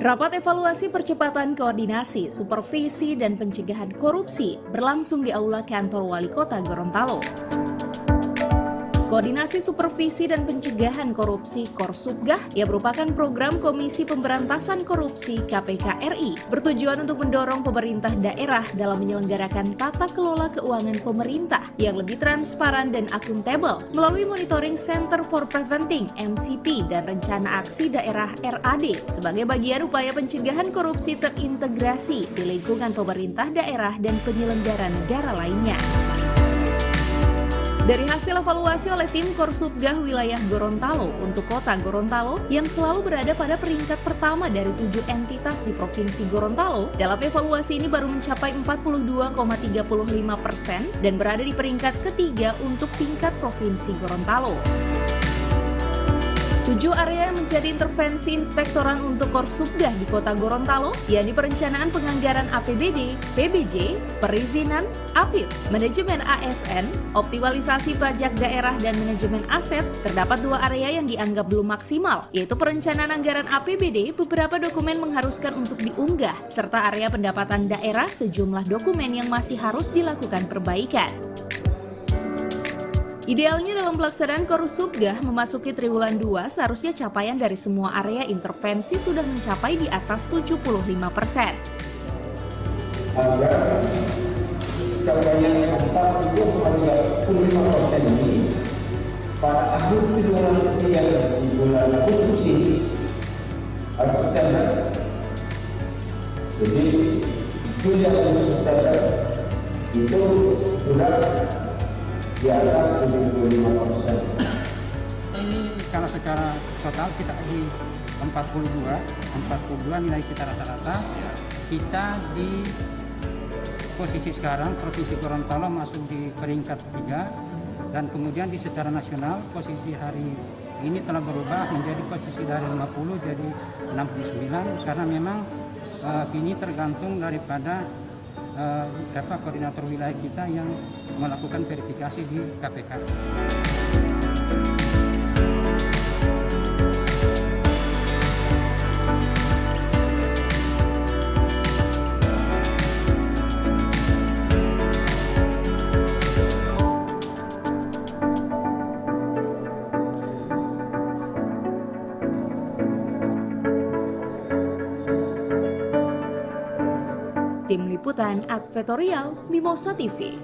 Rapat evaluasi percepatan koordinasi, supervisi, dan pencegahan korupsi berlangsung di Aula Kantor Wali Kota Gorontalo. Koordinasi Supervisi dan Pencegahan Korupsi Korsubgah yang merupakan program Komisi Pemberantasan Korupsi KPK RI bertujuan untuk mendorong pemerintah daerah dalam menyelenggarakan tata kelola keuangan pemerintah yang lebih transparan dan akuntabel melalui Monitoring Center for Preventing MCP dan Rencana Aksi Daerah RAD sebagai bagian upaya pencegahan korupsi terintegrasi di lingkungan pemerintah daerah dan penyelenggara negara lainnya. Dari hasil evaluasi oleh tim Korsubgah wilayah Gorontalo untuk kota Gorontalo yang selalu berada pada peringkat pertama dari 7 entitas di Provinsi Gorontalo, dalam evaluasi ini baru mencapai 42,35% dan berada di peringkat ketiga untuk tingkat Provinsi Gorontalo. 7 area yang menjadi intervensi inspektoran untuk Korsubgah di kota Gorontalo, yakni perencanaan penganggaran APBD, PBJ, perizinan, APIP, manajemen ASN, optimalisasi pajak daerah dan manajemen aset. Terdapat 2 area yang dianggap belum maksimal, yaitu perencanaan anggaran APBD, beberapa dokumen mengharuskan untuk diunggah, serta area pendapatan daerah sejumlah dokumen yang masih harus dilakukan perbaikan. Idealnya dalam pelaksanaan Korsubgah memasuki triwulan 2 seharusnya capaian dari semua area intervensi sudah mencapai di atas 75%. Agar capaian 42,35% ini pada akhir triwulan ketiga di bulan Agustus ini harus tercapai. Jadi Juli Agustus September itu sudah di atas 75%. Ini kalau secara total kita di 42 nilai kita rata-rata. Kita di posisi sekarang Provinsi Gorontalo masuk di peringkat 3 dan kemudian di secara nasional posisi hari ini telah berubah menjadi posisi dari 50 jadi 69 karena memang ini tergantung daripada koordinator wilayah kita yang melakukan verifikasi di KPK. Tim Liputan Advertorial Mimosa TV.